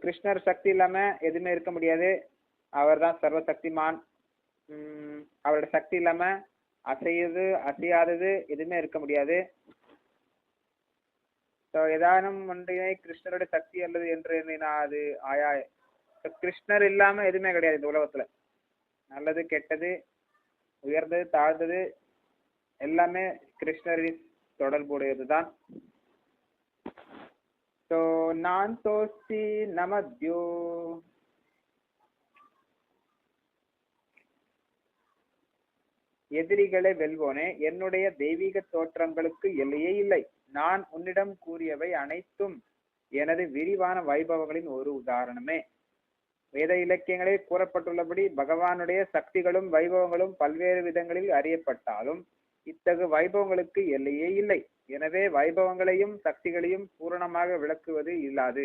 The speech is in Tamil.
கிருஷ்ணர் சக்தி இல்லாம எதுவுமே இருக்க முடியாது. அவர் தான் சர்வசக்திமான். அவரோட சக்தி இல்லாம அசையாதது எதுவுமே இருக்க முடியாது. ஏதானும் ஒன்றினை கிருஷ்ணரோட சக்தி அல்லது என்று அது ஆயா. கிருஷ்ணர் இல்லாம எதுவுமே கிடையாது இந்த உலகத்துல. நல்லது கெட்டது உயர்ந்தது தாழ்ந்தது எல்லாமே கிருஷ்ணரின் தொடர்புடையதுதான். நான் தோஸ்தி நமத்யோ. எதிரிகளை வெல்வோனே, என்னுடைய தெய்வீக தோற்றங்களுக்கு எல்லையே இல்லை. நான் உன்னிடம் கூறியவை அனைத்தும் எனது விரிவான வைபவங்களின் ஒரு உதாரணமே. வேத இலக்கியங்களில் கூறப்பட்டுள்ளபடி பகவானுடைய சக்திகளும் வைபவங்களும் பல்வேறு விதங்களில் அறியப்பட்டாலும் இத்தகு வைபவங்களுக்கு எல்லையே இல்லை. எனவே வைபவங்களையும் சக்திகளையும் பூரணமாக விளக்குவது இல்லாது.